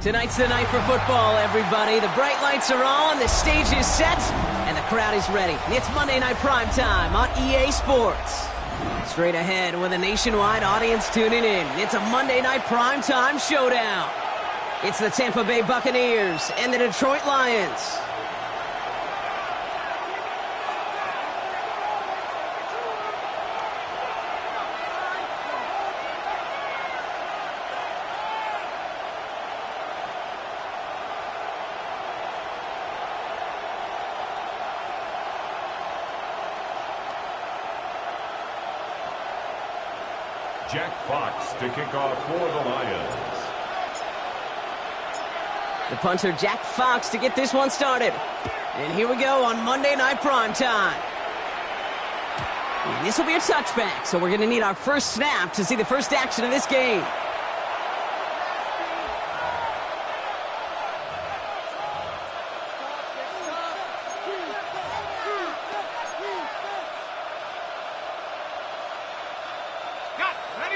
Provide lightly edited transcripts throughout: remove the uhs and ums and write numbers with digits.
Tonight's the night for football, everybody. The bright lights are on, the stage is set, and the crowd is ready. It's Monday Night Primetime on EA Sports. Straight ahead with a nationwide audience tuning in. It's a Monday Night Primetime showdown. It's the Tampa Bay Buccaneers and the Detroit Lions. Jack Fox to kick off for the Lions. The punter, Jack Fox, to get this one started. And here we go on Monday Night Primetime. And this will be a touchback, so we're going to need our first snap to see the first action of this game.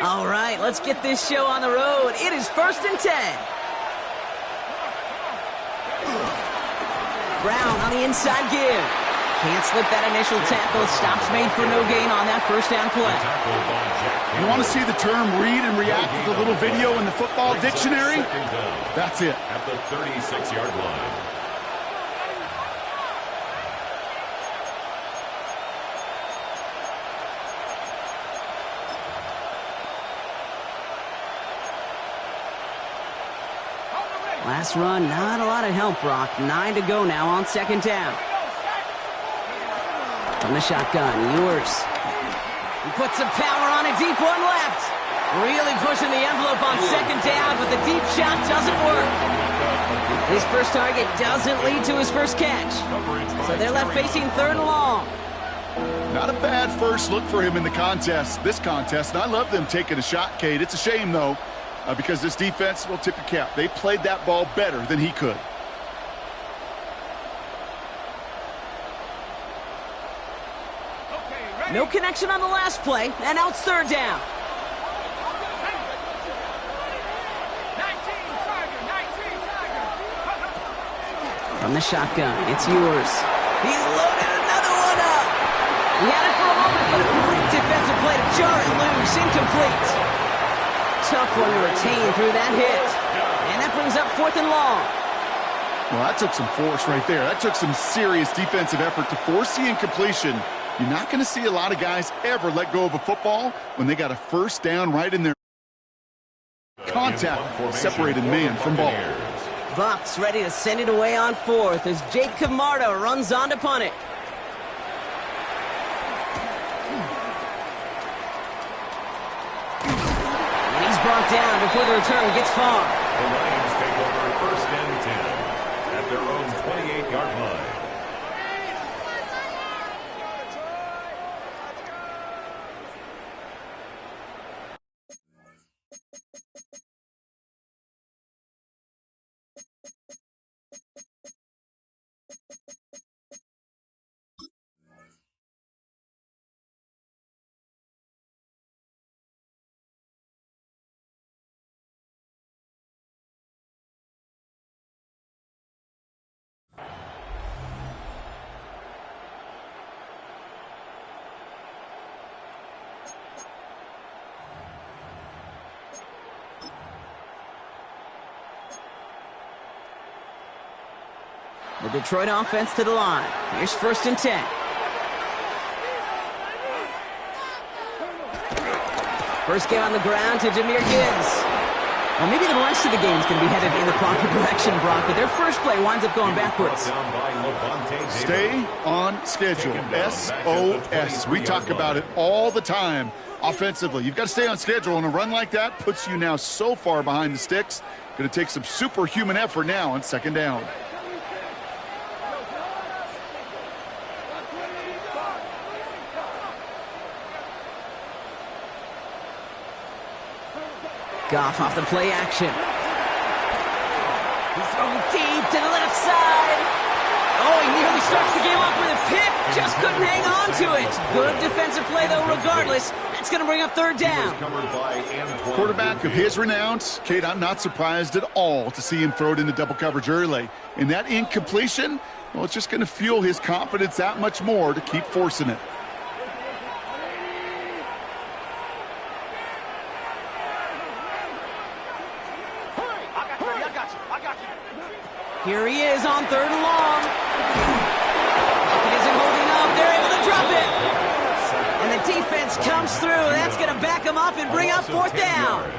All right, let's get this show on the road. It is 1st and 10. Brown on the inside give. Can't slip that initial tackle. Stops made for no gain on that first down play. You want to see the term read and react to the little video in the football dictionary? That's it. At the 36-yard line. Last run, not a lot of help, Brock. 9 to go now on 2nd down. From the shotgun, Ewers. He puts some power on a deep one left. Really pushing the envelope on 2nd down, but the deep shot doesn't work. His first target doesn't lead to his first catch. So they're left facing 3rd and long. Not a bad first look for him in the contest, this contest. And I love them taking a shot, Cade. It's a shame, though. Because this defense will tip your cap. They played that ball better than he could. No connection on the last play, and now it's 3rd down. From the shotgun, it's Ewers. He's loaded another one up. He had it for a moment, but a great defensive play to jar it loose, incomplete. Tough one to retain through that hit. And that brings up 4th and long. Well, that took some force right there. That took some serious defensive effort to force the incompletion. You're not going to see a lot of guys ever let go of a football when they got a first down right in their contact, separated man from ball. Bucs ready to send it away on 4th as Jake Camarda runs on to punt it. Brought down before the return gets far. The Lions take over 1st and 10 at their own 28-yard line. The Detroit offense to the line. Here's 1st and 10. First game on the ground to Jahmyr Gibbs. Well, maybe the rest of the game is going to be headed in the proper direction, Brock, but their first play winds up going backwards. Stay on schedule. SOS. We talk about it all the time offensively. You've got to stay on schedule, and a run like that puts you now so far behind the sticks. Going to take some superhuman effort now on 2nd down. Goff off the play action. He's throwing deep to the left side. Oh, he nearly starts the game off with a pick. Just couldn't hang on to it. Good defensive play, though, regardless. That's going to bring up third down. Quarterback of his renown, Kate, I'm not surprised at all to see him throw it into double coverage early. And that incompletion, well, it's just going to fuel his confidence that much more to keep forcing it. Here he is on third and long. It isn't holding up. They're able to drop it. And the defense comes through. That's going to back him up and bring up fourth down.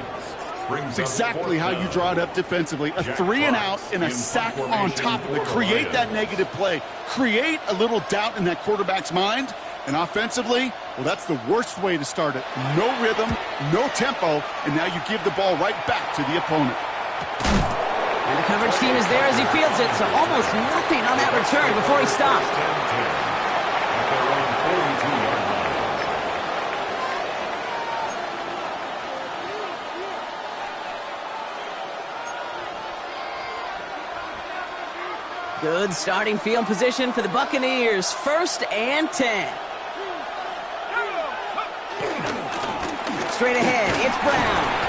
It's exactly how you draw it up defensively. A 3-and-out and a sack on top of it. Create that negative play. Create a little doubt in that quarterback's mind. And offensively, well, that's the worst way to start it. No rhythm, no tempo, and now you give the ball right back to the opponent. And the coverage team is there as he fields it, so almost nothing on that return before he stopped. Good starting field position for the Buccaneers. 1st and 10. Straight ahead, it's Brown.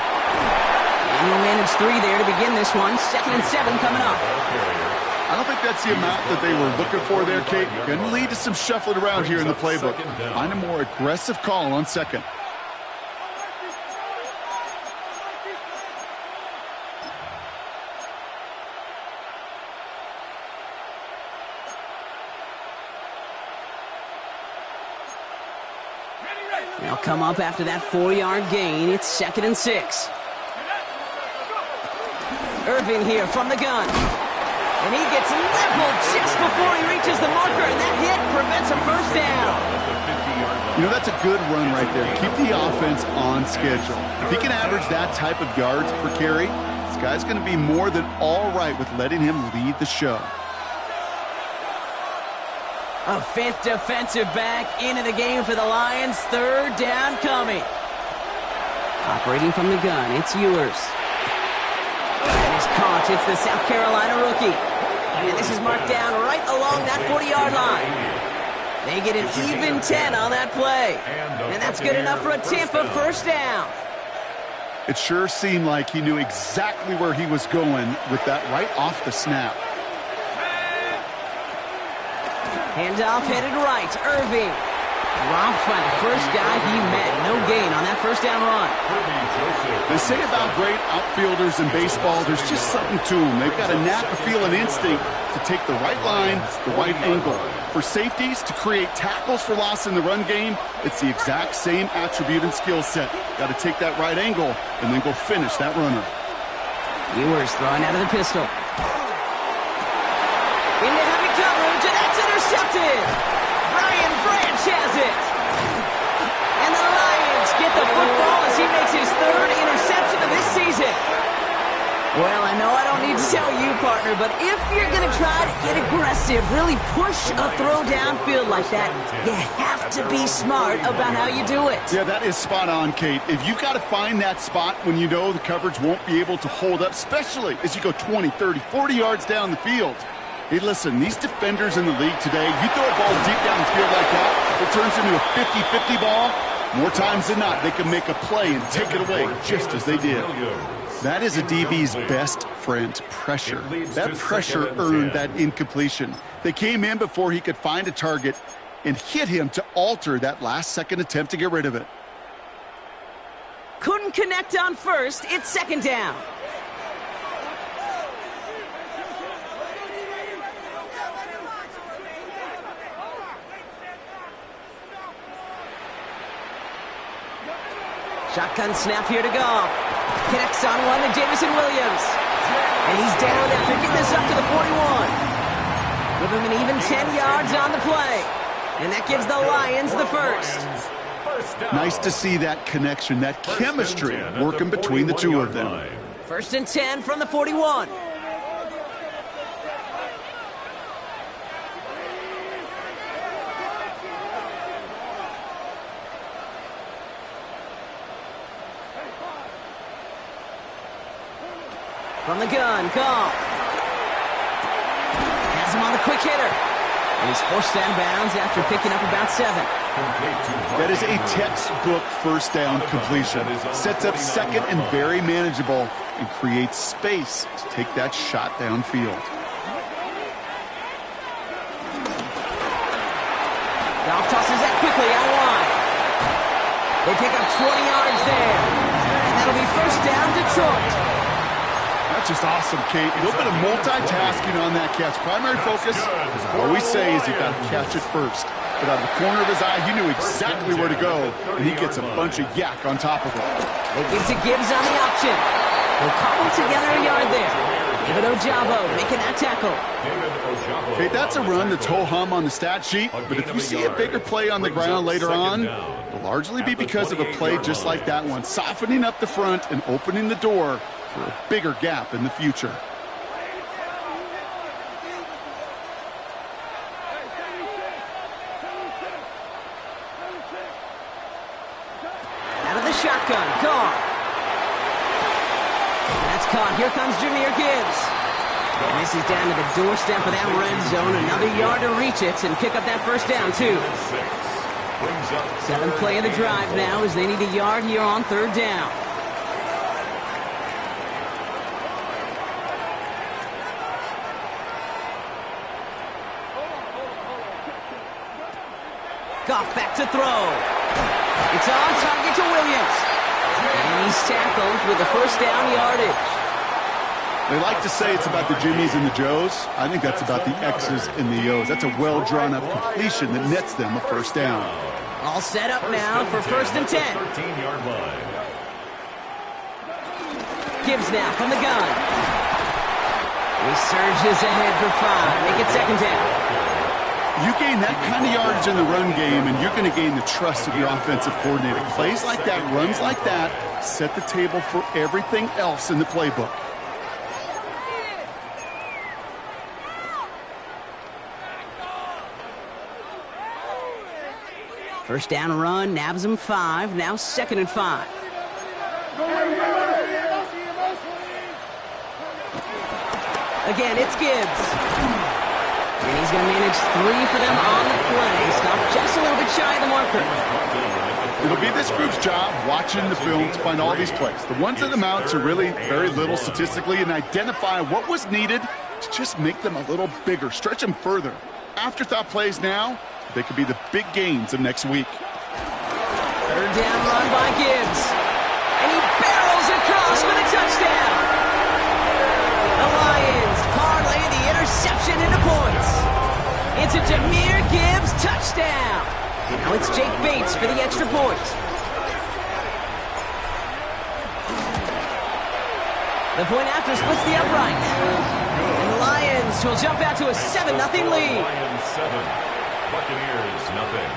And he'll manage 3 there to begin this one. 2nd and 7 coming up. I don't think that's the amount that they were looking for there, Kate. Going to lead to some shuffling around here in the playbook. Find a more aggressive call on 2nd. They'll come up after that 4-yard gain. It's 2nd and 6. Irving here from the gun. And he gets leveled just before he reaches the marker, and that hit prevents a first down. You know, that's a good run right there. Keep the offense on schedule. If he can average that type of yards per carry, this guy's going to be more than all right with letting him lead the show. A 5th defensive back into the game for the Lions. 3rd down coming. Operating from the gun, it's Ewers. And he's caught. It's the South Carolina rookie. And this is marked down right along that 40-yard line. They get an even 10 on that play. And that's good enough for a Tampa first down. It sure seemed like he knew exactly where he was going with that right off the snap. Handoff headed right. Irving. Dropped by the first guy he met. No gain on that first down run. They say about great outfielders in baseball, there's just something to them. They've got a knack, a feel, an instinct to take the right line, the right angle. For safeties, to create tackles for loss in the run game, it's the exact same attribute and skill set. Got to take that right angle and then go finish that runner. Ewers throwing out of the pistol. Into heavy coverage, and that's intercepted. Brian Branch has it. And the Lions get the football as he makes his 3rd interception of this season. Well, I know I don't need to tell you, partner, but if you're going to try to get aggressive, really push a throw downfield like that, you have to be smart about how you do it. Yeah, that is spot on, Kate. If you've got to find that spot when you know the coverage won't be able to hold up, especially as you go 20, 30, 40 yards down the field. Hey, listen, these defenders in the league today, you throw a ball deep down the field like that, it turns into a 50-50 ball. More times than not, they can make a play and take it away just as they did. That is a DB's best friend, pressure. That pressure earned that incompletion. They came in before he could find a target and hit him to alter that last-second attempt to get rid of it. Couldn't connect on first. It's 2nd down. Shotgun snap here to Goff. Connects on one to Jameson Williams. And he's down after getting this up to the 41. Give him an even 10 yards on the play. And that gives the Lions the first. Nice to see that connection, that chemistry working between the two of them. 1st and 10 from the 41. From the gun, Goff. Has him on the quick hitter. And he's forced out of bounds after picking up about 7. That is a textbook first down completion. Sets up second and very manageable and creates space to take that shot downfield. Goff tosses that quickly out wide. They pick up 20 yards there. And that'll be first down, Detroit. That's just awesome, Kate. A little bit of multitasking on that catch. Primary focus, as I always say, is you got to catch it first. But out of the corner of his eye, he knew exactly where to go, and he gets a bunch of yak on top of it. They give to Gibbs on the option. They'll cobble together a yard there. David Ojabo making that tackle. Okay, that's a run that's ho-hum on the stat sheet, but if you see a bigger play on the ground later on, it'll largely be because of a play just like that one, softening up the front and opening the door for a bigger gap in the future. Out of the shotgun, Goff. That's caught. Here comes Jahmyr Gibbs. And this is down to the doorstep of that red zone. Another yard to reach it and pick up that first down, too. 7th play of the drive now as they need a yard here on 3rd down. Goff back to throw. It's on target to Williams. And he's tackled with the first down yardage. They like to say it's about the Jimmies and the Joes. I think that's about the X's and the O's. That's a well-drawn-up completion that nets them a first down. All set up now for 1st and 10. 13-yard line. Gibbs now from the gun. He surges ahead for 5. Make it 2nd down. You gain that kind of yardage in the run game, and you're going to gain the trust of your offensive coordinator. Plays like that, runs like that, set the table for everything else in the playbook. First down run, nabs him 5. Now 2nd and 5. Again, it's Gibbs. And he's going to manage 3 for them on the play. Stop just a little bit shy of the marker. It'll be this group's job watching the film to find all these plays. The ones that amount to really very little statistically and identify what was needed to just make them a little bigger, stretch them further. Afterthought plays now, they could be the big gains of next week. 3rd down run by Gibbs. And he barrels across for the touchdown. The Lions parlay the interception into points. It's a Jahmyr Gibbs touchdown. Now it's Jake Bates for the extra point. The point after splits the upright. And the Lions will jump out to a 7-0 lead. Lions 7, Buccaneers nothing.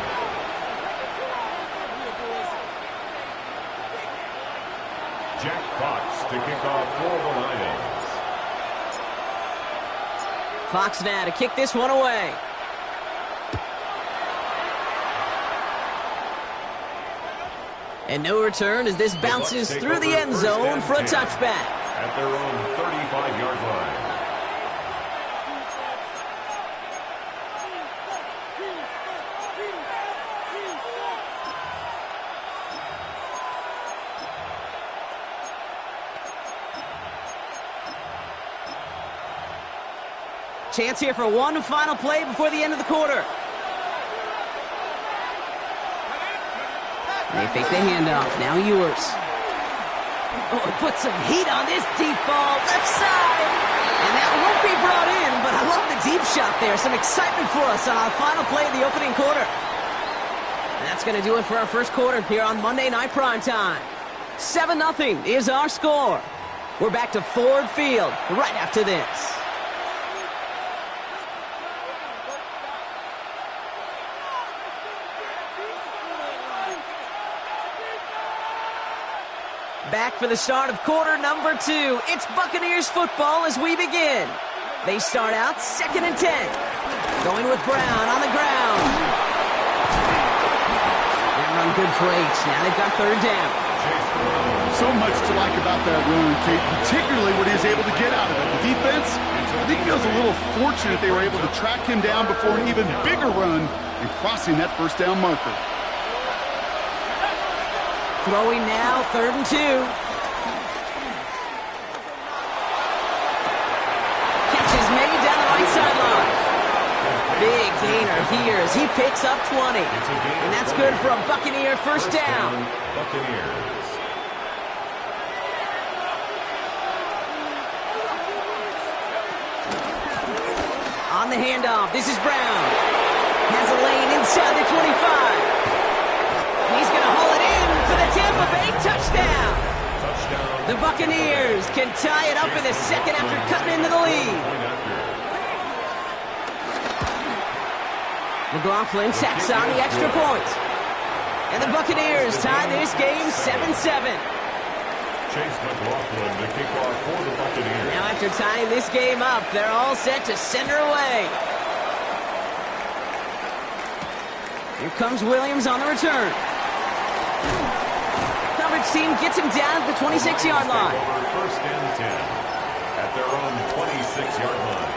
Jack Fox to kick off for the Lions. Fox now to kick this one away. And no return as this bounces through the end zone for a touchback. At their own 35-yard line. Chance here for one final play before the end of the quarter. They fake the handoff. Now Ewers. Oh, put some heat on this deep ball. Left side. And that won't be brought in, but I love the deep shot there. Some excitement for us on our final play of the opening quarter. And that's going to do it for our first quarter here on Monday Night Primetime. 7-0 is our score. We're back to Ford Field right after this. Back for the start of quarter number 2. It's Buccaneers football as we begin. They start out 2nd and 10. Going with Brown on the ground. That run good for 8. Now they've got 3rd down. So much to like about that run, Kate, particularly what he was able to get out of it. The defense, I think, feels a little fortunate they were able to track him down before an even bigger run and crossing that first down marker. Throwing now, 3rd and 2. Catch is made down the right sideline. Big gainer here as he picks up 20. And that's good for a Buccaneer first down. Buccaneers. On the handoff, this is Brown. Has a lane inside the 25. He's going to haul it in for the Tampa Bay touchdown. The Buccaneers can tie it up in the second after cutting into the lead. McLaughlin tacks on the extra point. And the Buccaneers tie this game 7-7. Chase McLaughlin, the kickoff for the Buccaneers. Now after tying this game up, they're all set to send her away. Here comes Williams on the return. Coverage team gets him down at the 26-yard line. First and 10 at their own 26-yard line.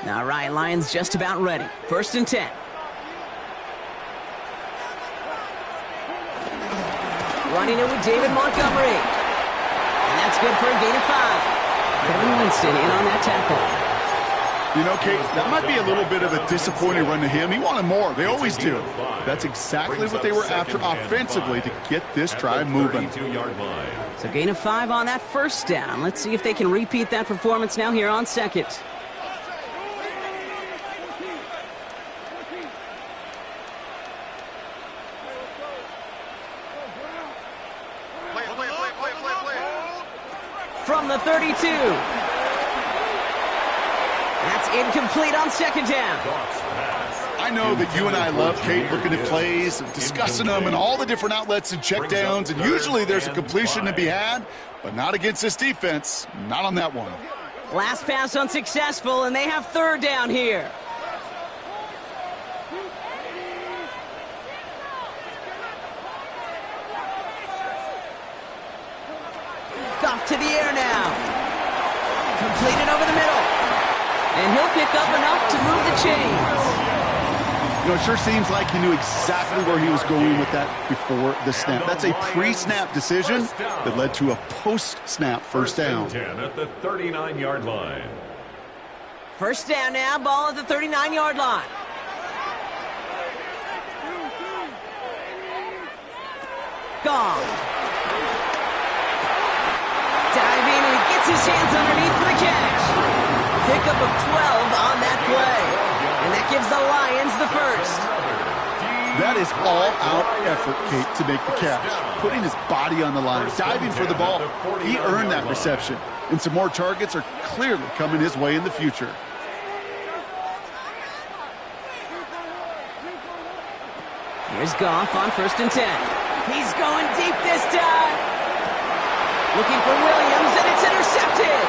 All right, Lions just about ready. 1st and 10. Running it with David Montgomery. And that's good for a gain of 5. Kevin Winston in on that tackle. You know, Kate, that might be a little bit of a disappointing run to him. He wanted more. They always do. That's exactly what they were after offensively to get this drive moving. So gain of 5 on that first down. Let's see if they can repeat that performance now here on 2nd. From the 32. That's incomplete on 2nd down. I know that you and I love, Kate, looking at plays, and discussing them and all the different outlets and checkdowns, and usually there's a completion to be had, but not against this defense. Not on that one. Last pass unsuccessful, and they have 3rd down here. Off to the air now. Completed over the middle. And he'll pick up enough to move the chains. You know, it sure seems like he knew exactly where he was going with that before the snap. That's a pre-snap decision that led to a post-snap first down. 10 at the 39-yard line. First down now, ball at the 39-yard line. Gone. Diving, and he gets his hands underneath for the catch. Pickup of 12 on that play. And that gives the Lions the first. That is all-out effort, Kate, to make the catch. Putting his body on the line, diving for the ball. He earned that reception. And some more targets are clearly coming his way in the future. Here's Goff on 1st and 10. He's going deep this time. Looking for Williams, and it's intercepted.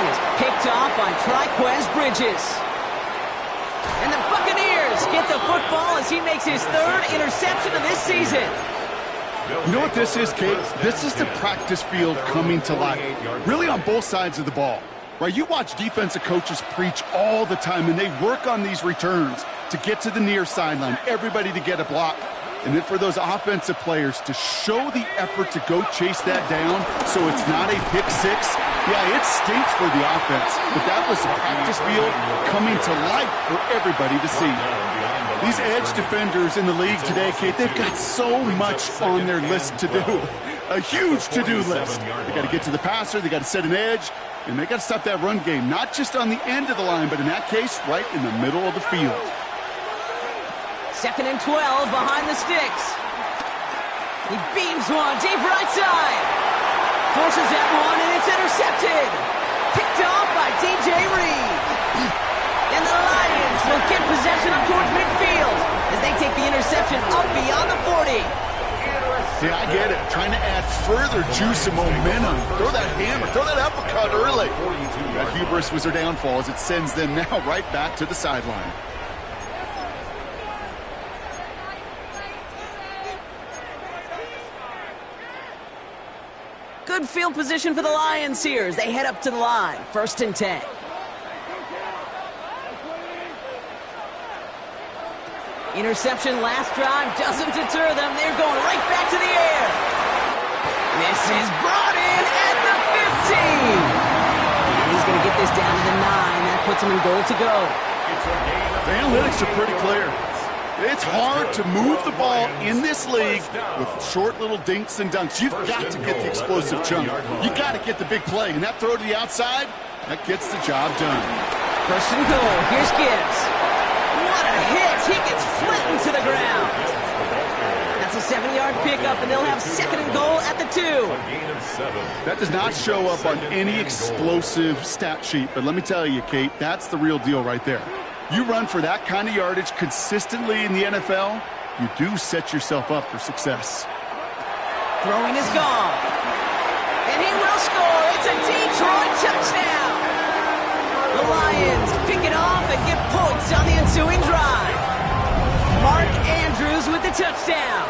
He is picked off by Triquez Bridges. And the Buccaneers get the football as he makes his 3rd interception of this season. You know what this is, Kate? This is the practice field coming to life. Really on both sides of the ball. Right? You watch defensive coaches preach all the time, and they work on these returns to get to the near sideline, everybody to get a block. And then for those offensive players to show the effort to go chase that down so it's not a pick six. Yeah, it stinks for the offense, but that was the practice field coming to life for everybody to see. These edge defenders in the league today, Kate, they've got so much on their list to do. A huge to-do list. They got to get to the passer, they got to set an edge, and they got to stop that run game, not just on the end of the line, but in that case, right in the middle of the field. 2nd and 12 behind the sticks. He beams one deep right side. Forces that one, and it's intercepted. Picked off by DJ Reed. And the Lions will get possession up towards midfield as they take the interception up beyond the 40. Yeah, I get it. Trying to add further juice and momentum. Throw that hammer, throw that uppercut early. That hubris was their downfall as it sends them now right back to the sideline. Good field position for the Lions here as they head up to the line. 1st and 10. Interception last drive doesn't deter them. They're going right back to the air. This is brought in at the 15. And he's going to get this down to the 9. That puts him in goal to go. The analytics are pretty clear. It's hard to move the ball in this league with short little dinks and dunks. You've got to get the explosive chunk. You got to get the big play. And that throw to the outside, that gets the job done. 1st and goal. Here's Gibbs. What a hit. He gets flattened to the ground. That's a 7-yard pickup, and they'll have 2nd and goal at the 2. That does not show up on any explosive stat sheet. But let me tell you, Kate, that's the real deal right there. You run for that kind of yardage consistently in the NFL, you do set yourself up for success. Throwing is gone. And he will score. It's a Detroit touchdown. The Lions pick it off and get points on the ensuing drive. Mark Andrews with the touchdown.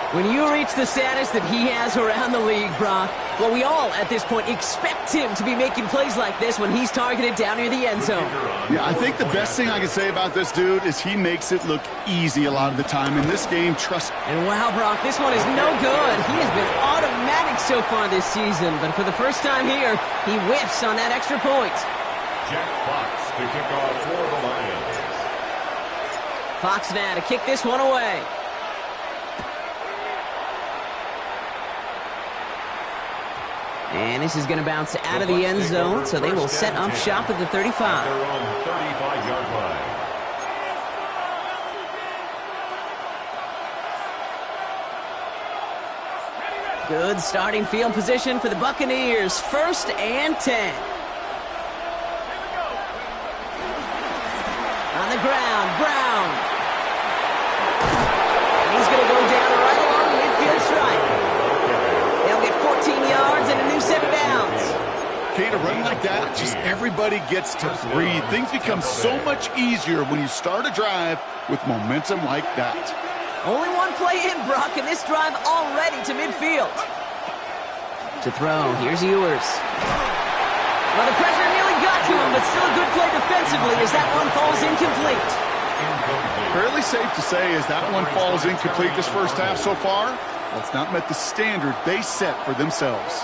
When you reach the status that he has around the league, Brock, well, we all, at this point, expect him to be making plays like this when he's targeted down near the end zone. Yeah, I think the best thing I can say about this dude is he makes it look easy a lot of the time. In this game, trust me. And wow, Brock, this one is no good. He has been automatic so far this season, but for the first time here, he whiffs on that extra point. Jack Fox to kick off for the Lions. Fox now to kick this one away. And this is going to bounce out of the end zone, so they will set up shop at the 35. Their own 35-yard line. Good starting field position for the Buccaneers. 1st and 10. On the ground, Brown. And he's going to go down right along the midfield stripe. They'll get 14 yards and a new set of downs. Kate, a run like that, just everybody gets to breathe. Things become so much easier when you start a drive with momentum like that. Only one play in, Brock, and this drive already to midfield. To throw, here's Ewers. Well, the pressure nearly got to him, but still a good play defensively as that one falls incomplete. Fairly safe to say as that one falls incomplete this first half so far. Well, it's not met the standard they set for themselves.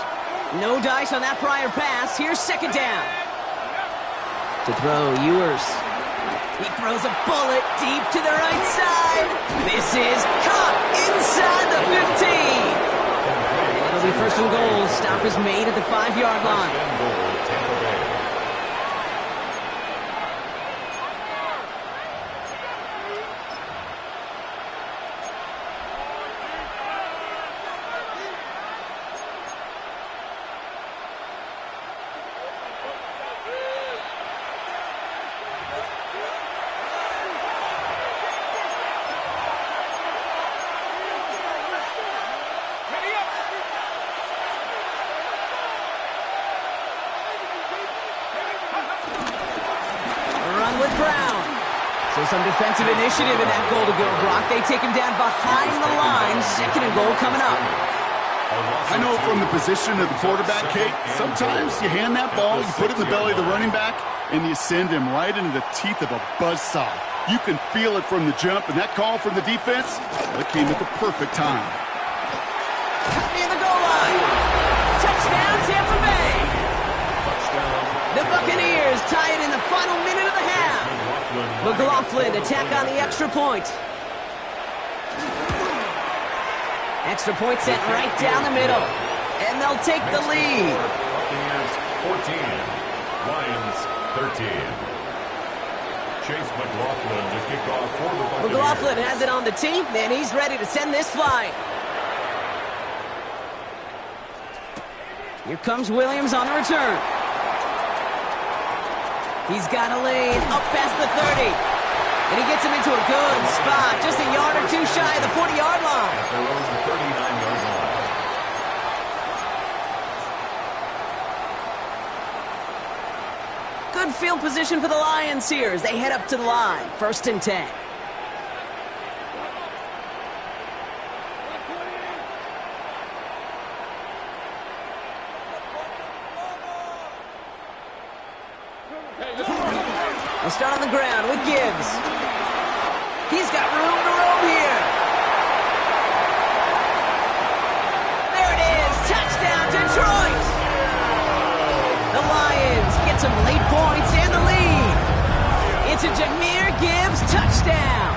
No dice on that prior pass. Here's 2nd down. To throw, Ewers. He throws a bullet deep to the right side. This is caught inside the 15. And it'll be 1st and goal. Stop is made at the 5-yard line. Some defensive initiative in that goal to go, Brock. They take him down behind the line. 2nd and goal coming up. I know from the position of the quarterback, Kate, sometimes you hand that ball, you put it in the belly of the running back, and you send him right into the teeth of a buzzsaw. You can feel it from the jump, and that call from the defense, well, it came at the perfect time. Near the goal line. Touchdown, Tampa Bay. The Buccaneers tie it in the final minute of the half. McLaughlin attack on the extra point. Extra point set right down the middle. And they'll take the lead. Buccaneers 14, Lions 13. Chase McLaughlin to kick off for the Buccaneers. McLaughlin has it on the tee, and he's ready to send this flying. Here comes Williams on the return. He's got a lane up past the 30. And he gets him into a good spot, just a yard or two shy of the 40-yard line. field position for the Lions here as they head up to the line. 1st and 10. They'll start on the ground with Gibbs. He's got room to roam here. There it is. Touchdown, Detroit. The Lions get some late points and the lead. It's a Jahmyr Gibbs touchdown.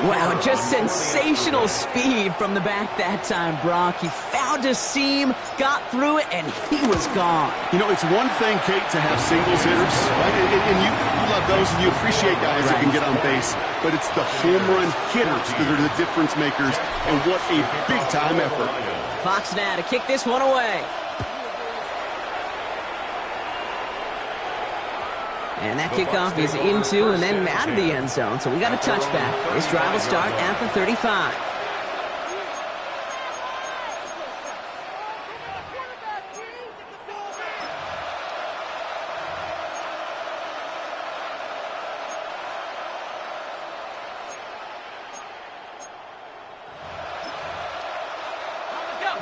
Wow, just sensational speed from the back that time, Brock. He found a seam, got through it, and he was gone. You know, it's one thing, Kate, to have singles hitters, right? And you love those, and you appreciate guys that can get on base. But it's the home run hitters that are the difference makers, and what a big-time effort. Fox now to kick this one away. And that kickoff is into and then out of the end zone. So we got a touchback. This drive will start at the 35.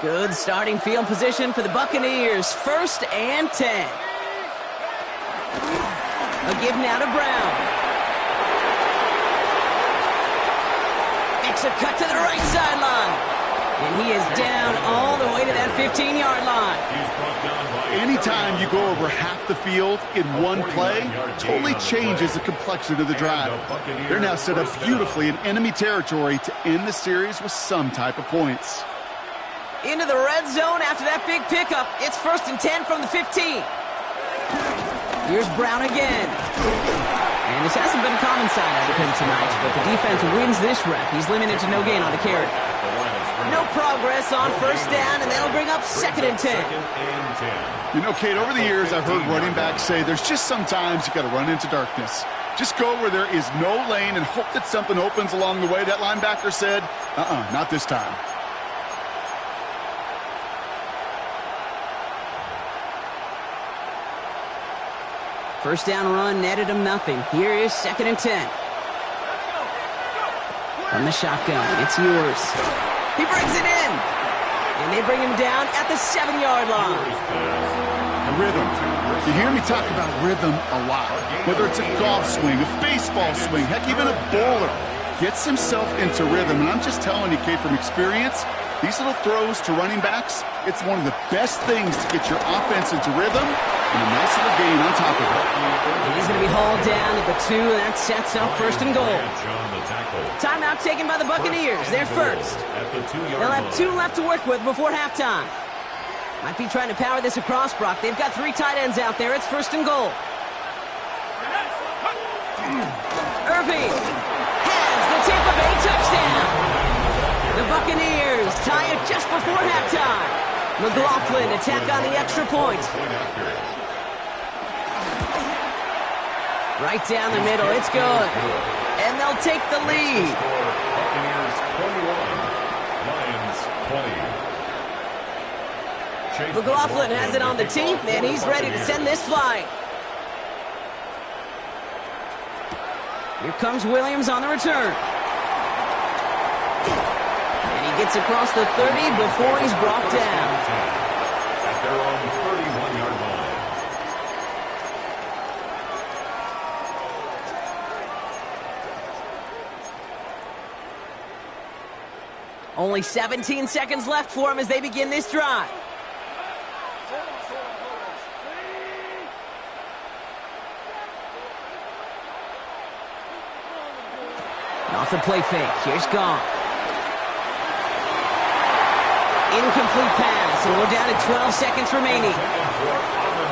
Good starting field position for the Buccaneers. 1st and 10. A give now to Brown. Makes a cut to the right sideline. And he is down all the way to that 15-yard line. Anytime you go over half the field in one play, totally changes the complexion of the drive. They're now set up beautifully in enemy territory to end the series with some type of points. Into the red zone after that big pickup. It's 1st and 10 from the 15. Here's Brown again. And this hasn't been a common side out of him tonight, but the defense wins this rep. He's limited to no gain on the carry. No progress on 1st down, and they'll bring up 2nd and 10. You know, Kate, over the years, I've heard running backs say there's just sometimes you got to run into darkness. Just go where there is no lane and hope that something opens along the way. That linebacker said, not this time. First down run netted him nothing. Here is 2nd and 10. From the shotgun, it's yours. He brings it in. And they bring him down at the 7-yard line. Rhythm. You hear me talk about rhythm a lot. Whether it's a golf swing, a baseball swing, heck, even a bowler gets himself into rhythm. And I'm just telling you, Kate, from experience, these little throws to running backs, it's one of the best things to get your offense into rhythm and a nice little gain on top of it. And he's going to be hauled down at the 2, and that sets up 1st and goal. Timeout taken by the Buccaneers. They're first. They'll have 2 left to work with before halftime. Might be trying to power this across, Brock. They've got 3 tight ends out there. It's 1st and goal. Irving has the Tampa Bay touchdown. The Buccaneers tie it just before halftime. McLaughlin attack on the extra point. Right down the middle, it's good. And they'll take the lead. Buccaneers 21, Lions 20. McLaughlin has it on the tee, and he's ready to send this flying. Here comes Williams on the return. And he gets across the 30 before he's brought down. At their own 31-yard line. Only 17 seconds left for him as they begin this drive. Off the play fake. Here's Goff. Incomplete pass, and we're down to 12 seconds remaining.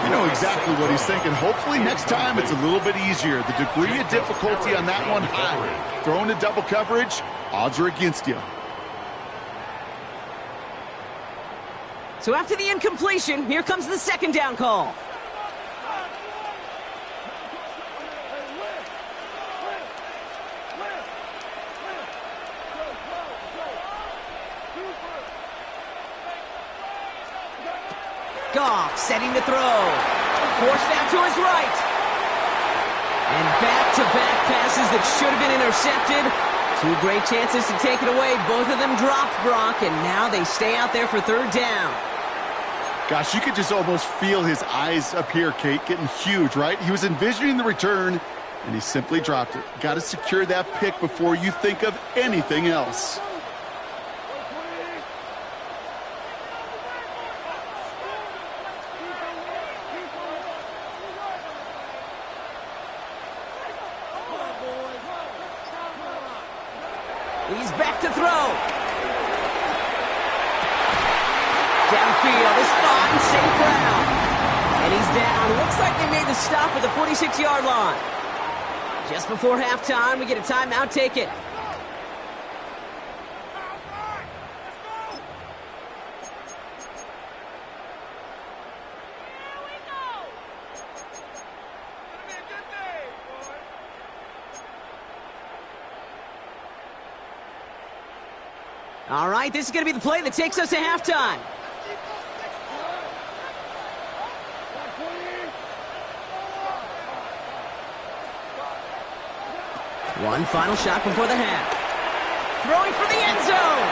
You know exactly what he's thinking. Hopefully next time it's a little bit easier. The degree of difficulty on that one high. Throwing a double coverage, odds are against you. So after the incompletion, here comes the 2nd down call. Goff setting to throw. Forced out to his right. And back-to-back passes that should have been intercepted. Two great chances to take it away. Both of them dropped, Brock, and now they stay out there for third down. Gosh, you could just almost feel his eyes up here, Kate, getting huge, right? He was envisioning the return, and he simply dropped it. Got to secure that pick before you think of anything else. He's back to throw. Downfield is fine, safe ground. And he's down. Looks like they made the stop at the 46-yard line. Just before halftime, we get a timeout. Take it. All right, this is going to be the play that takes us to halftime. One final shot before the half. Throwing for the end zone.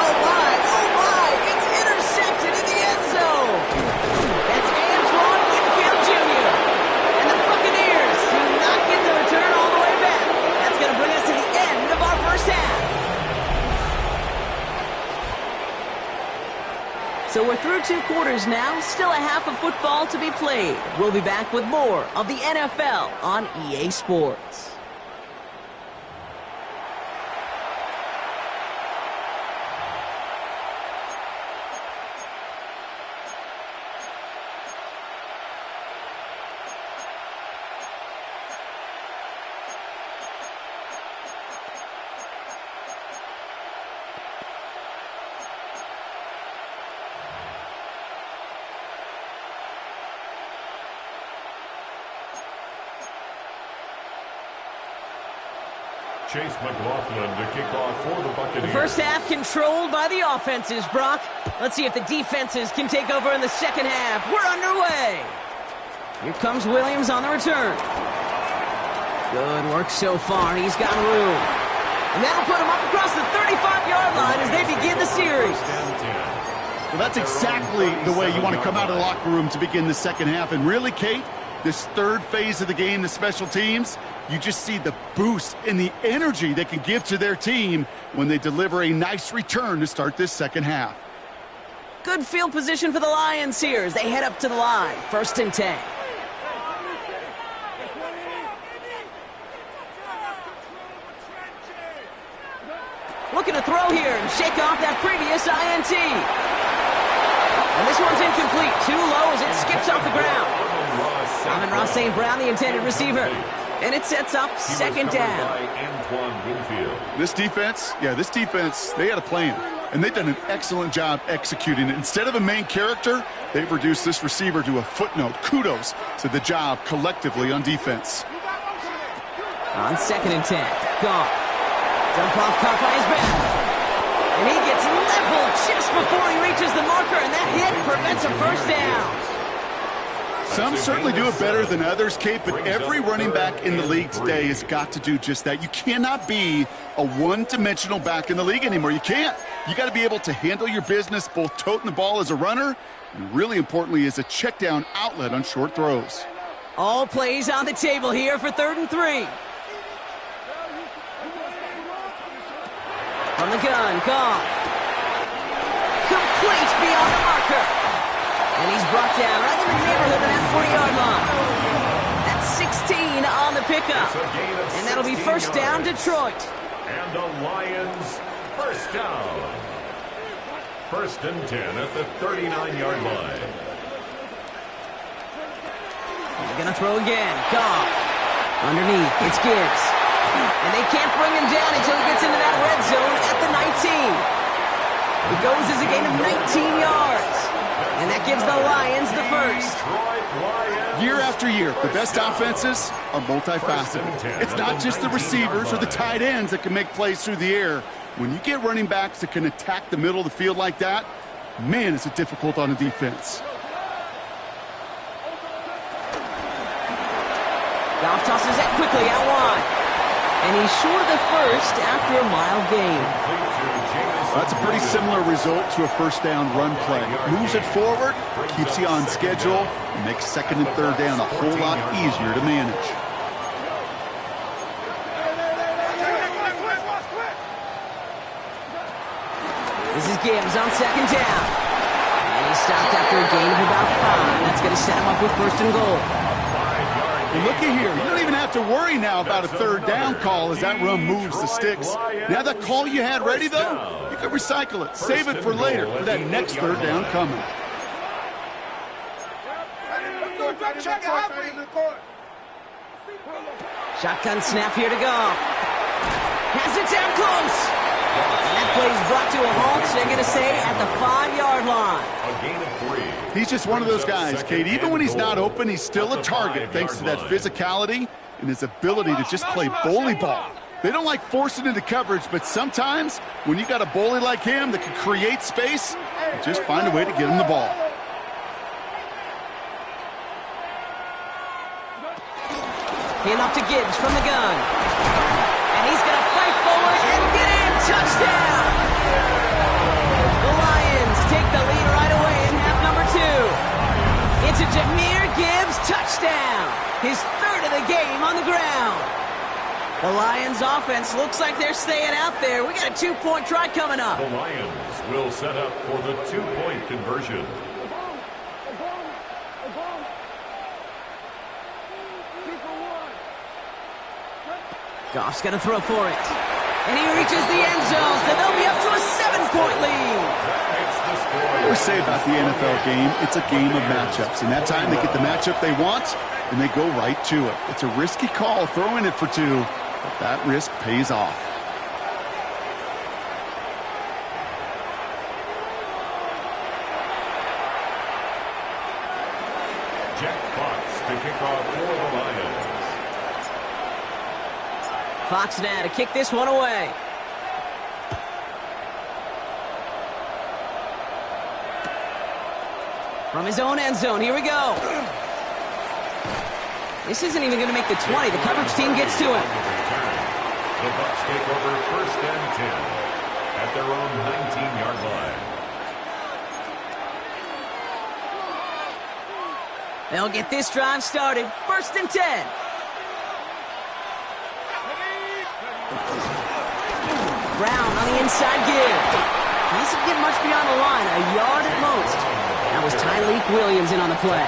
Oh, my, it's intercepted in the end zone. That's Antoine Winfield Jr. And the Buccaneers do not get the return all the way back. That's going to bring us to the end of our first half. So we're through 2 quarters now, still a half of football to be played. We'll be back with more of the NFL on EA Sports. Chase McLaughlin to kick off for the Buccaneers. The first half controlled by the offenses, Brock. Let's see if the defenses can take over in the second half. We're underway. Here comes Williams on the return. Good work so far. He's got room. And that'll put him up across the 35-yard line as they begin the series. Well, that's exactly the way you want to come out of the locker room to begin the second half. And really, Kate, this third phase of the game, the special teams, you just see the boost and the energy they can give to their team when they deliver a nice return to start this second half. Good field position for the Lions here as they head up to the line. 1st and 10. Looking to throw here and shake off that previous INT. And this one's incomplete. Too low as it skips off the ground. Amon-Ra St. Brown, the intended receiver. And it sets up second down. This defense, they had a plan. And they've done an excellent job executing it. Instead of a main character, they've reduced this receiver to a footnote. Kudos to the job collectively on defense. On 2nd and 10. Goff. Dump off caught by his back. And he gets leveled just before he reaches the marker, and that hit prevents a first down. Some certainly do it better than others, Kate, but every running back in the league today has got to do just that. You cannot be a one-dimensional back in the league anymore. You can't. You got to be able to handle your business, both toting the ball as a runner, and really importantly as a check-down outlet on short throws. All plays on the table here for 3rd and 3. From the gun, Goff. Complete beyond the marker. And he's brought down right in the neighborhood of that 40-yard line. That's 16 on the pickup. And that'll be first down, Detroit. And the Lions first down. 1st and 10 at the 39-yard line. They're going to throw again. Goff. Underneath, it's Gibbs. And they can't bring him down until he gets into that red zone at the 19. It goes as a gain of 19 yards. And that gives the Lions the first. Year after year, the best offenses are multifaceted. It's not just the receivers or the tight ends that can make plays through the air. When you get running backs that can attack the middle of the field like that, man, is it difficult on the defense. Goff tosses it quickly out wide. And he's short of the first after a mile gain. That's a pretty similar result to a first down run play. Moves it forward, keeps you on schedule, and makes second and third down a whole lot easier to manage. This is Gibbs on second down. And he stopped after a gain of about 5. That's going to set him up with first and goal. Well, looky here. You don't even have to worry now about a third down call as that run moves the sticks. Now that call you had ready, though, you can recycle it. Save it for later for that next third down coming. Shotgun snap here to go. Has it down close. And that play is brought to a halt, so they're going to say at the 5-yard line. A gain of 3. He's just one of those guys, Kate. Even when he's not open, he's still a target thanks to that physicality and his ability to just play bully ball. They don't like forcing into coverage, but sometimes when you got a bully like him that can create space, you just find a way to get him the ball. Handoff to Gibbs from the gun. And he's going to fight forward and get in. Touchdown! The Lions take the lead right away in half number 2. It's a Jahmyr Gibbs touchdown. His third of the game on the ground. The Lions offense looks like they're staying out there. We got a 2-point try coming up. The Lions will set up for the 2-point conversion. Goff's going to throw for it. And he reaches the end zone, so they'll be up to a 7-point lead. I always say about the NFL game, it's a game of matchups. And that time they get the matchup they want, and they go right to it. It's a risky call throwing it for 2, but that risk pays off. Jack Fox to kick off for the Lions. Fox now to kick this one away. From his own end zone, here we go. This isn't even going to make the 20. The coverage team gets to him. The Bucs take over first and 10 at their own 19-yard line. They'll get this drive started. First and 10. Brown on the inside give. He doesn't get much beyond the line, a yard at most. That was Tyleik Williams in on the play.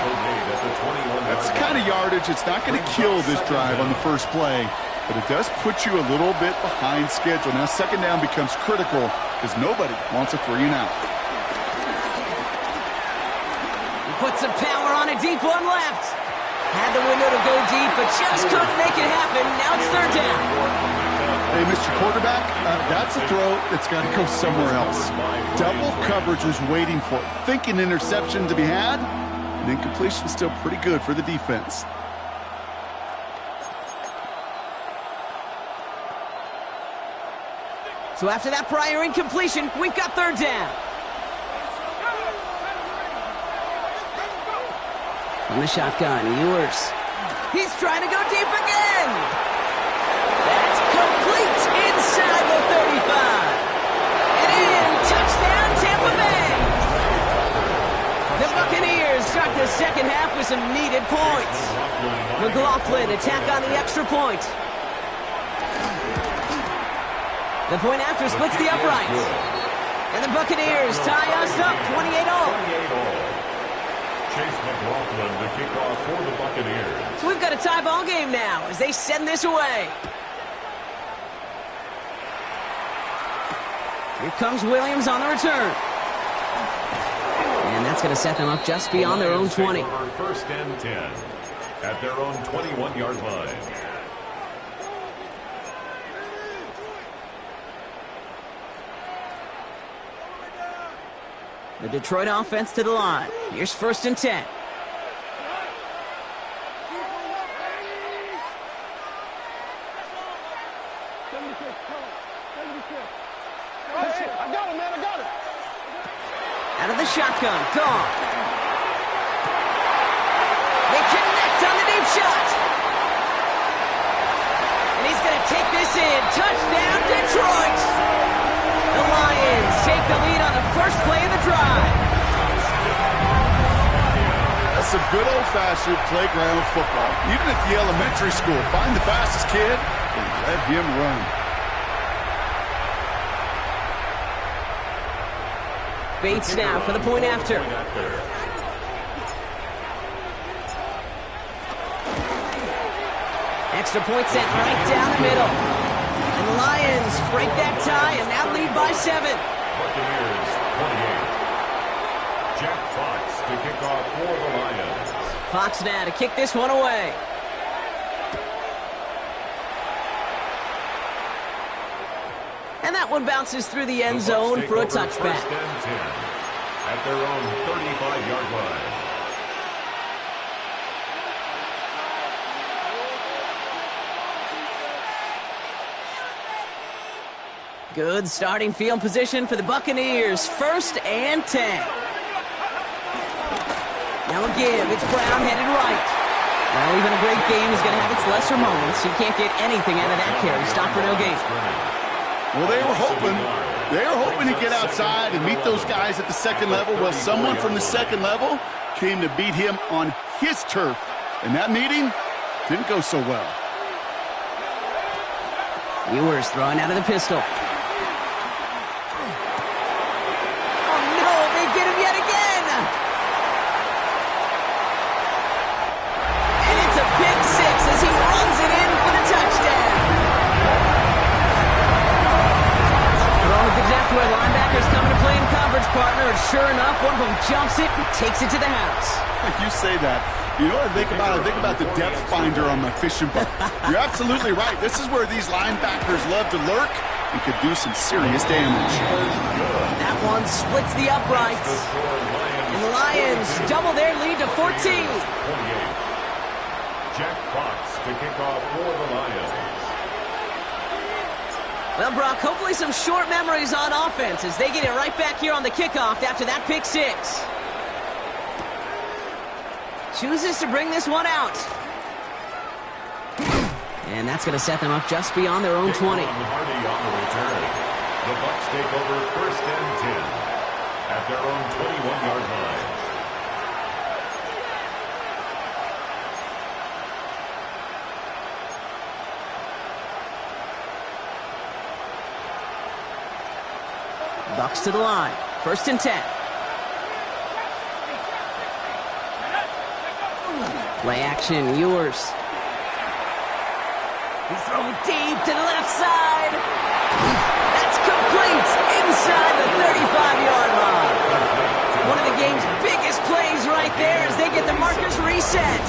That's the kind of yardage. It's not going to kill this drive on the first play, but it does put you a little bit behind schedule. Now second down becomes critical because nobody wants a 3 and out. He puts some power on a deep one left. Had the window to go deep, but just couldn't make it happen. Now it's third down. Hey, Mr. Quarterback, that's a throw that's got to go somewhere else. Double coverage was waiting for it. Thinking interception to be had, and incompletion still pretty good for the defense. So after that prior incompletion, we've got third down. On the shotgun, Ewers. He's trying to go deep again. That's complete inside the 35. And in, touchdown Tampa Bay. The Buccaneers start the second half with some needed points. McLaughlin attack on the extra point. The point after splits the uprights. And the Buccaneers tie us up 28-all. Chase McLaughlin to kick off for the Buccaneers. So we've got a tie ball game now as they send this away. Here comes Williams on the return. And that's going to set them up just beyond their own 20. First and 10 at their own 21-yard line. The Detroit offense to the line. Here's first and 10. Hey, I got him, man. I got him. Out of the shotgun. Gone. They connect on the deep shot. Touchdown, Detroit! The Lions take the lead on the first play of the drive. That's some good old-fashioned playground football. Even at the elementary school, find the fastest kid and let him run. Bates now for the point after. Extra point sent right down the middle. And the Lions break that tie and now lead by 7. Buccaneers 28. Jack Fox to kick off for the Lions. Fox now to kick this one away. And that one bounces through the end zone for a touchback. First and 10 at their own 35-yard line. Good starting field position for the Buccaneers. First and 10. Now a give. It's Brown headed right. Well, even a great game is going to have its lesser moments. You can't get anything out of that carry. Stop for no gain. Well, they were hoping to get outside and meet those guys at the second level. Well, someone from the second level came to beat him on his turf. And that meeting didn't go so well. Ewers throwing out of the pistol. Where linebackers coming to play in coverage, partner, and sure enough, one of them jumps it and takes it to the house. You say that. You know what I think about? I think about the depth finder on my fishing boat. You're absolutely right. This is where these linebackers love to lurk and could do some serious damage. That one splits the uprights. And the Lions double their lead to 14. Jack Fox to kick off for the Lions. Well, Brock, hopefully some short memories on offense as they get it right back here on the kickoff after that pick 6. Chooses to bring this one out. And that's going to set them up just beyond their own 20. Hardy on the return. The Bucs take over first and 10 at their own 21-yard line. Bucs to the line. First and 10. Play action, Ewers. He's throwing deep to the left side. That's complete inside the 35-yard line. One of the game's biggest plays right there as they get the markers reset.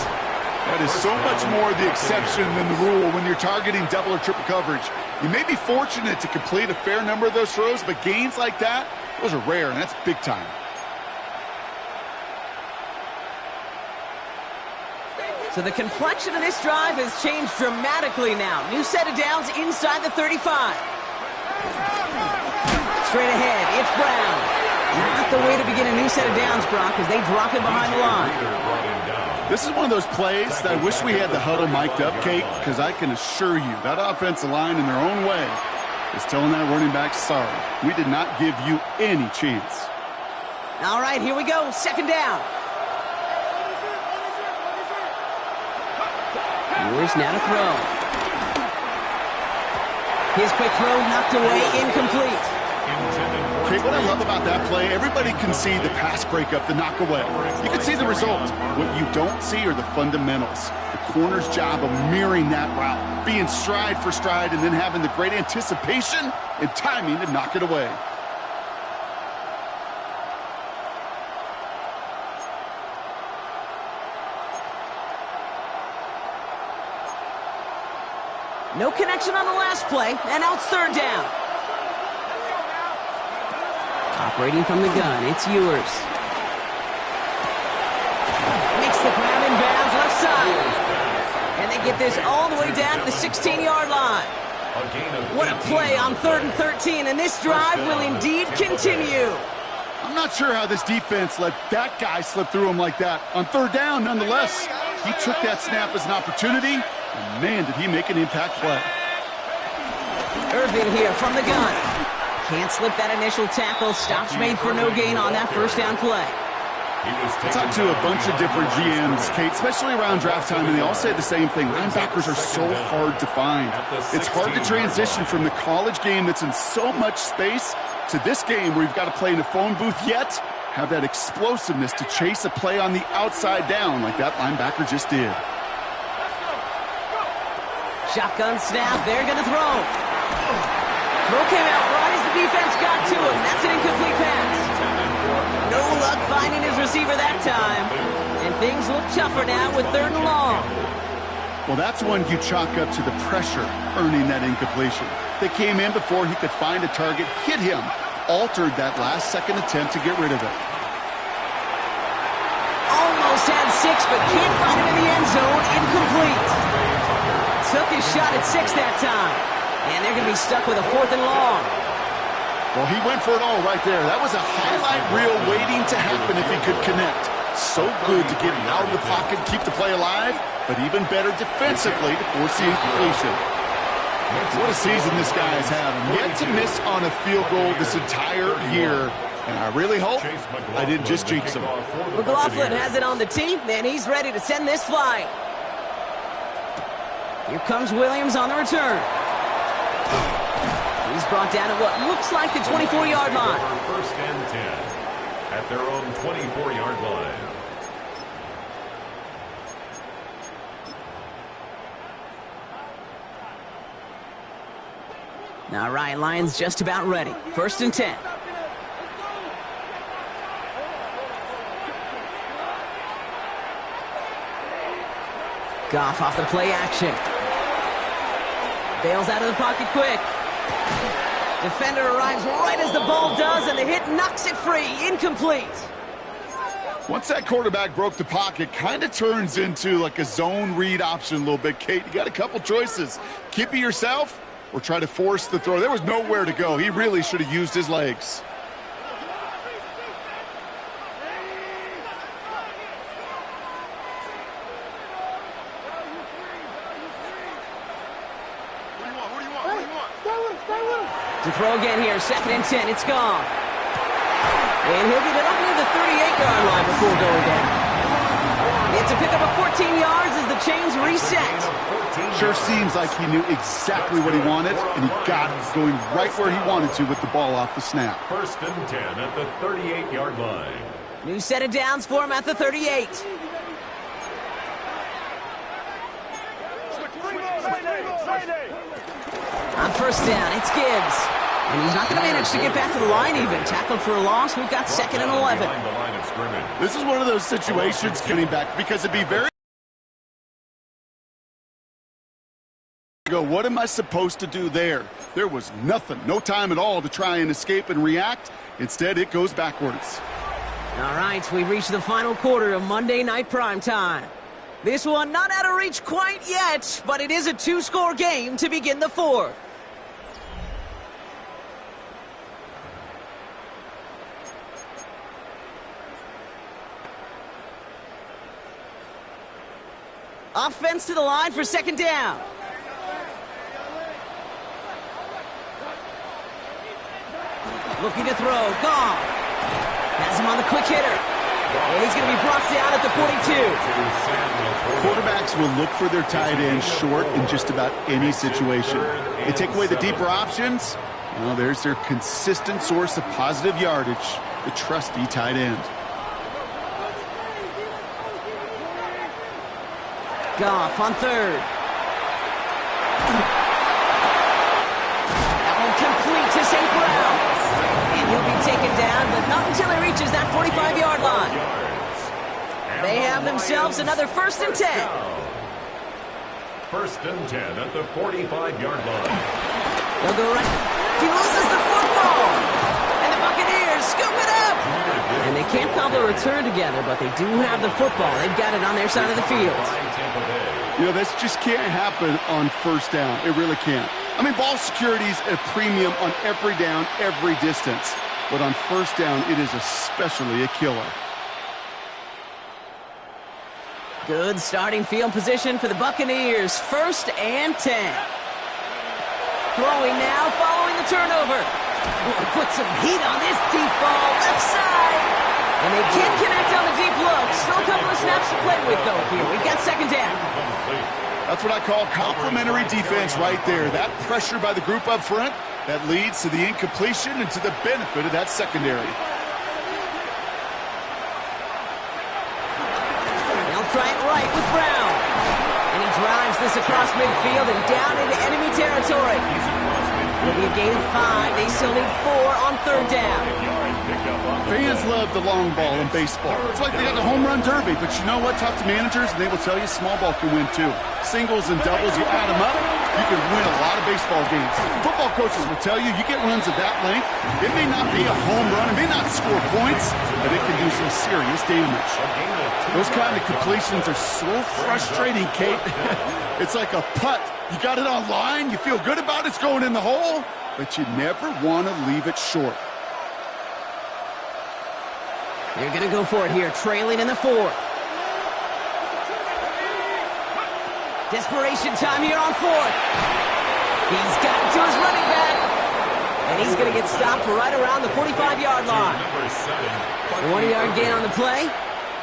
That is so much more the exception than the rule when you're targeting double or triple coverage. You may be fortunate to complete a fair number of those throws, but gains like that, those are rare, and that's big time. So the complexion of this drive has changed dramatically now. New set of downs inside the 35. Straight ahead, it's Brown. Not the way to begin a new set of downs, Brock, as they drop it behind the line. This is one of those plays that I wish we had the huddle mic'd up, Kate, because I can assure you that offensive line in their own way is telling that running back, sorry, we did not give you any chance. All right, here we go. Second down. Ewers now to throw. His quick throw knocked away, incomplete. Okay, what I love about that play, everybody can see the pass breakup, the knock away. You can see the result. What you don't see are the fundamentals. The corner's job of mirroring that route, being stride for stride, and then having the great anticipation and timing to knock it away. No connection on the last play, and now it's third down. Operating from the gun, it's Ewers. Makes the grab in bounds left side. And they get this all the way down to the 16-yard line. What a play on 3rd and 13, and this drive will indeed continue. I'm not sure how this defense let that guy slip through him like that. On third down, nonetheless, he took that snap as an opportunity, and man, did he make an impact play. Irvin here from the gun. Can't slip that initial tackle. Stops made for no gain on that first down play. I talked to a bunch of different GMs, Kate, especially around draft time, and they all say the same thing. Linebackers are so hard to find. It's hard to transition from the college game that's in so much space to this game where you've got to play in a phone booth, yet have that explosiveness to chase a play on the outside down like that linebacker just did. Shotgun snap. They're going to throw. Throw came out right as the defense got to him. That's an incomplete pass. No luck finding his receiver that time. And things look tougher now with 3rd and long. Well, that's one you chalk up to the pressure earning that incompletion. They came in before he could find a target, hit him, altered that last-second attempt to get rid of it. Almost had 6, but can't find him in the end zone. Incomplete. Took his shot at 6 that time. And they're going to be stuck with a 4th and long. Well, he went for it all right there. That was a highlight reel waiting to happen if he could connect. So good to get out of the pocket, keep the play alive, but even better defensively to force the incompletion. What a season this guy is having. Yet to miss on a field goal this entire year. And I really hope I didn't just jinx him. McLaughlin has it on the team, and he's ready to send this flying. Here comes Williams on the return. He's brought down at what looks like the 24-yard line. 1st and 10 at their own 24-yard line. All right, Lions just about ready. 1st and 10. Goff off the play action. Bails out of the pocket quick. Defender arrives right as the ball does, and the hit knocks it free. Incomplete. Once that quarterback broke the pocket, kind of turns into like a zone read option a little bit, Kate. You got a couple choices. Keep it yourself or try to force the throw. There was nowhere to go. He really should have used his legs. To throw again here, 2nd and 10, it's gone. And he'll get it up near the 38-yard line before going down. It's a pickup of 14 yards as the chains reset. Sure seems like he knew exactly what he wanted, and he got it going right where he wanted to with the ball off the snap. 1st and 10 at the 38-yard line. New set of downs for him at the 38. On 1st down, it's Gibbs. And he's not going to manage to get back to the line even. Tackled for a loss. We've got 2nd and 11. This is one of those situations getting back because it'd be very... Go, what am I supposed to do there? There was nothing, no time at all to try and escape and react. Instead, it goes backwards. All right, we reach the final quarter of Monday Night Primetime. This one not out of reach quite yet, but it is a 2-score game to begin the 4th. Offense to the line for 2nd down. Looking to throw. Goff has him on the quick hitter. And he's going to be brought down at the 42. Quarterbacks will look for their tight end short in just about any situation. They take away the deeper options. Well, there's their consistent source of positive yardage, the trusty tight end. Goff on 3rd. That one complete to St. Brown. And he'll be taken down, but not until he reaches that 45-yard line. They have themselves another 1st and 10. 1st and 10 at the 45-yard line. They'll go right. He loses the football. And the Buccaneers scoop it up. And they can't cobble a return together, but they do have the football. They've got it on their side of the field. You know, this just can't happen on 1st down. It really can't. I mean, ball security's a premium on every down, every distance. But on 1st down, it is especially a killer. Good starting field position for the Buccaneers. 1st and 10. throwing now, following the turnover. Put some heat on this deep ball, left side. And they can't connect on the deep look. Still a couple of snaps to play with, though, here. We've got second down. That's what I call complementary defense right there. That pressure by the group up front, that leads to the incompletion and to the benefit of that secondary. They'll try it right with Brown. And he drives this across midfield and down into enemy territory. It'll be a gain of 5. They still need 4 on third down. Fans love the long ball in baseball. It's like they got the home run derby, but you know what? Talk to managers, and they will tell you small ball can win too. Singles and doubles, you add them up, you can win a lot of baseball games. Football coaches will tell you, you get runs of that length, it may not be a home run, it may not score points, but it can do some serious damage. Those kind of completions are so frustrating, Kate. It's like a putt. You got it on line, you feel good about it, it's going in the hole, but you never want to leave it short. They're going to go for it here, trailing in the 4th. Desperation time here on 4th. He's got it to his running back. And he's going to get stopped right around the 45-yard line. 1-yard gain on the play.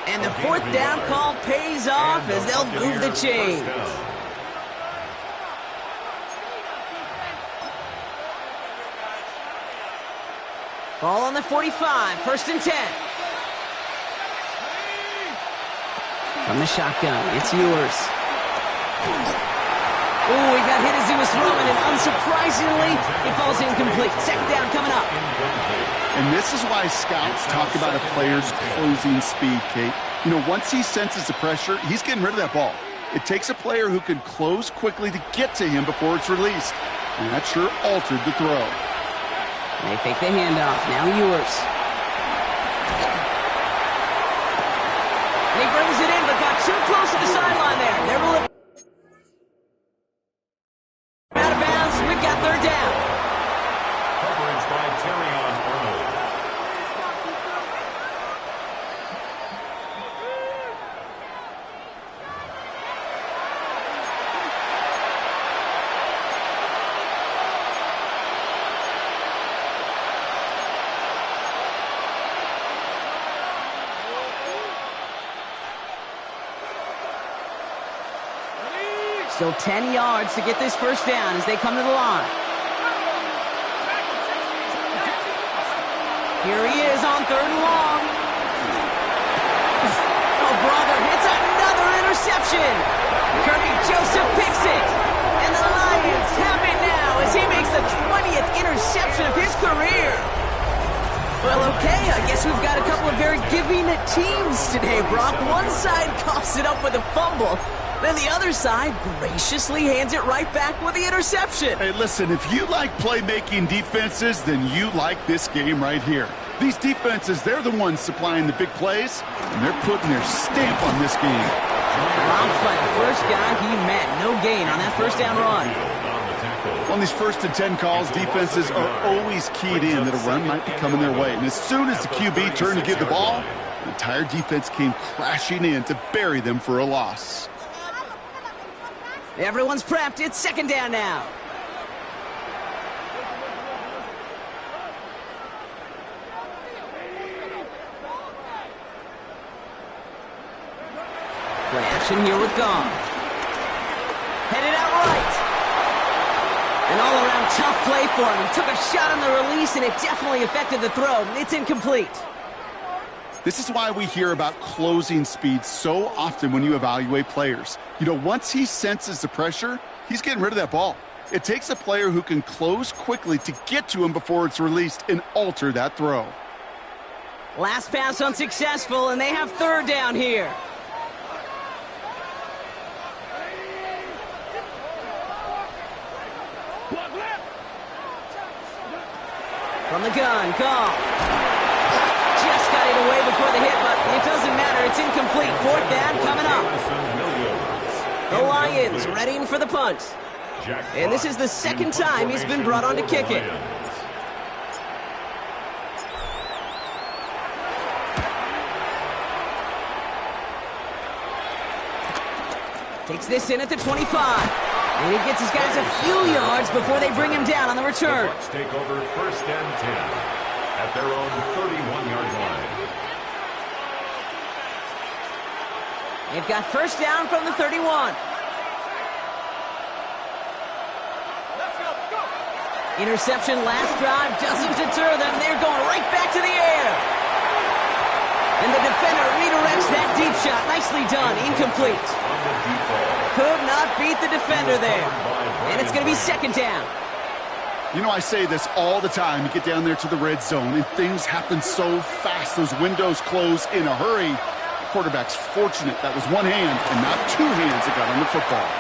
And the 4th down call pays off as they'll move the chains. Ball on the 45, 1st and 10. From the shotgun, it's yours. Ooh, he got hit as he was throwing, and unsurprisingly, it falls incomplete. Second down coming up. And this is why scouts talk about a player's closing speed, Kate. You know, once he senses the pressure, he's getting rid of that ball. It takes a player who can close quickly to get to him before it's released. And that sure altered the throw. They fake the handoff. Now yours. And he brings it in, but got too close to the sideline there. They're moving out of bounds. We've got third down. Coverage by Terrion Arnold. Still 10 yards to get this first down as they come to the line. Here he is on 3rd and long. Oh, brother, it's another interception. Kirby Joseph picks it. And the Lions have it now as he makes the 20th interception of his career. Well, okay, I guess we've got a couple of very giving teams today, Brock. One side coughs it up with a fumble. Then the other side graciously hands it right back with the interception. Hey, listen, if you like playmaking defenses, then you like this game right here. These defenses, they're the ones supplying the big plays, and they're putting their stamp on this game. Robbed by the first guy he met. No gain on that first down run. On these 1st and 10 calls, defenses are always keyed in that a run might be coming their way. And as soon as the QB turned to give the ball, the entire defense came crashing in to bury them for a loss. Everyone's prepped. It's second down now. Play action here with Goff. Headed out right. An all-around tough play for him. He took a shot on the release, and it definitely affected the throw. It's incomplete. This is why we hear about closing speed so often when you evaluate players. You know, once he senses the pressure, he's getting rid of that ball. It takes a player who can close quickly to get to him before it's released and alter that throw. Last pass unsuccessful, and they have third down here. From the gun, Goff. Just got it away before the hit, but it doesn't matter. It's incomplete. Fourth down coming up. The Lions readying for the punt. And this is the second time he's been brought on to kick it. Takes this in at the 25. And he gets his guys a few yards before they bring him down on the return. The Bucs take over 1st and 10 at their own 31-yard line. They've got 1st down from the 31. Interception last drive doesn't deter them. They're going right back to the air. And the defender redirects that deep shot. Nicely done. Incomplete. Could not beat the defender there. And it's going to be 2nd down. You know, I say this all the time. You get down there to the red zone, and things happen so fast. Those windows close in a hurry. The quarterback's fortunate. That was one hand and not two hands that got on the football.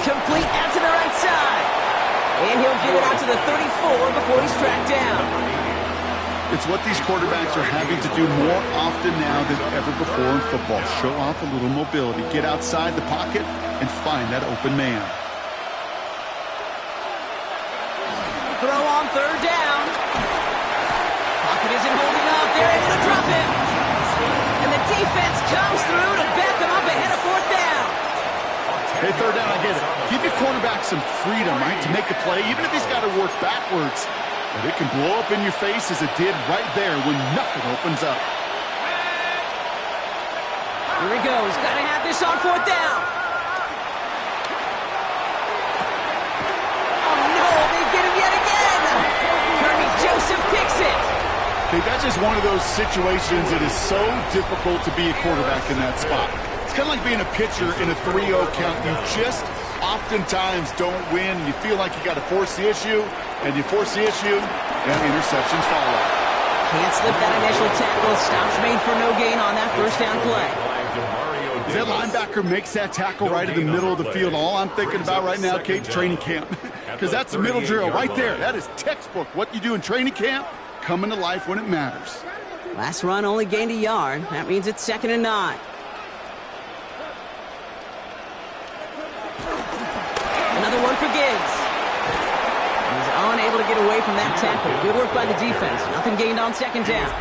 Complete out to the right side. And he'll get it out to the 34 before he's tracked down. It's what these quarterbacks are having to do more often now than ever before in football. Show off a little mobility. Get outside the pocket and find that open man. Throw on 3rd down. Pocket isn't holding up. They're able to drop him. And the defense comes through to back him up ahead of 4th down. Hey, 3rd down, I get it. Give your quarterback some freedom, right, to make a play, even if he's got to work backwards. But it can blow up in your face as it did right there when nothing opens up. Here he goes. Got to have this on 4th down. Oh, no. They get him yet again. Kirby Joseph picks it. Okay, that's just one of those situations that is so difficult to be a quarterback in that spot. It's kind of like being a pitcher in a 3-0 count. You just oftentimes don't win. You feel like you got to force the issue, and you force the issue, and interceptions follow. Can't slip that initial tackle. Stops made for no gain on that 1st down play. That linebacker makes that tackle right in the middle of the field. All I'm thinking about right now, Kate, training camp. Because that's the middle drill right there. That is textbook. What you do in training camp, coming to life when it matters. Last run only gained a yard. That means it's 2nd and 9. Another one for Gibbs. He's unable to get away from that tackle. Good work by the defense. Nothing gained on 2nd down.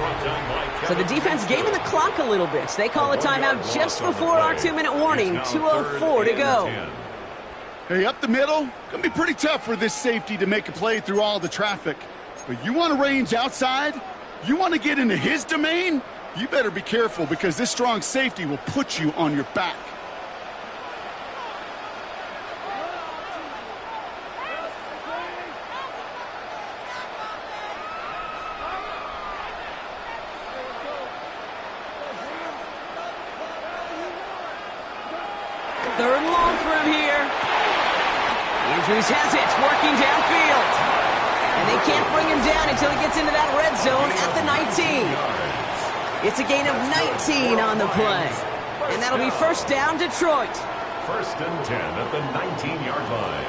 So the defense gaming the clock a little bit. They call a timeout just before our 2-minute warning. 2:04 to go. Hey, up the middle, gonna be pretty tough for this safety to make a play through all the traffic. But you want to range outside? You want to get into his domain? You better be careful because this strong safety will put you on your back. Third and long for him here. Andrews has it, working downfield. And they can't bring him down until he gets into that red zone at the 19. It's a gain of 19 on the play. And that'll be 1st down, Detroit. 1st and 10 at the 19-yard line.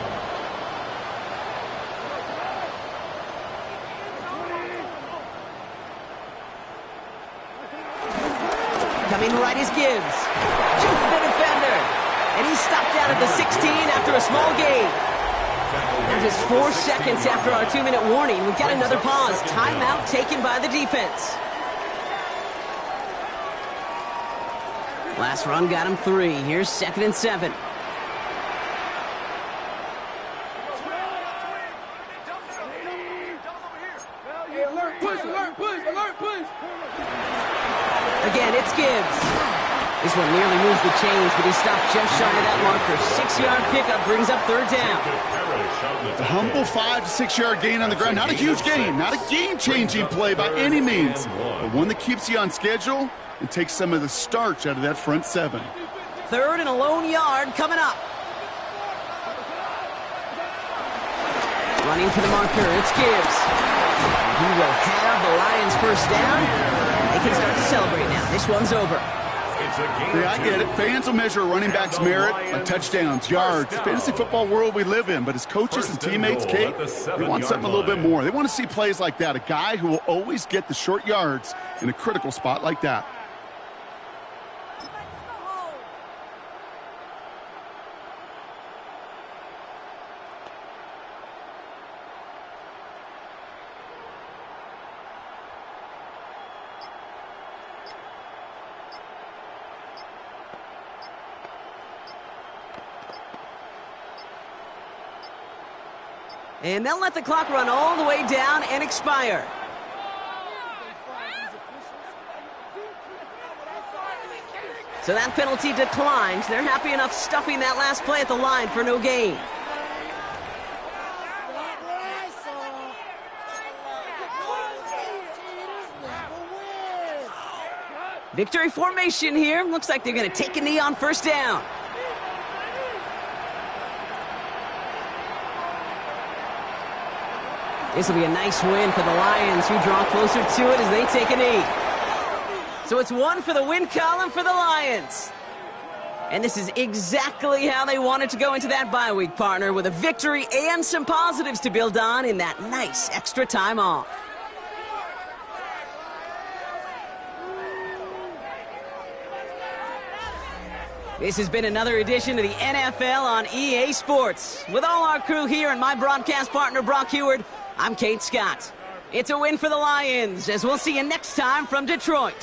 Coming right is Gibbs. Jukes the defender. And he's stopped out at the 16 after a small gain. Now just 4 seconds after our 2-minute warning, we've got another pause. Timeout taken by the defense. Last run got him 3. Here's 2nd and 7. Again, it's Gibbs. This one nearly moves the chains, but he stopped just shy of that marker. 6-yard pickup brings up 3rd down. The humble 5 to 6 yard gain on the ground. Not a huge gain, not a game-changing play by any means, but one that keeps you on schedule and takes some of the starch out of that front 7. 3rd and a lone yard coming up. Running for the marker, it's Gibbs. He will have the Lions 1st down, and they can start to celebrate now. This one's over. Yeah, I get it. Fans will measure a running back's merit by touchdowns, yards, fantasy football world we live in. But as coaches and teammates, Kate, they want something a little bit more. They want to see plays like that, a guy who will always get the short yards in a critical spot like that. And they'll let the clock run all the way down and expire. So that penalty declines. They're happy enough stuffing that last play at the line for no gain. Victory formation here. Looks like they're going to take a knee on first down. This will be a nice win for the Lions, who draw closer to it as they take a knee. So it's one for the win column for the Lions. And this is exactly how they wanted to go into that bye week, partner, with a victory and some positives to build on in that nice extra time off. This has been another edition of the NFL on EA Sports. With all our crew here and my broadcast partner, Brock Heward, I'm Kate Scott. It's a win for the Lions, as we'll see you next time from Detroit.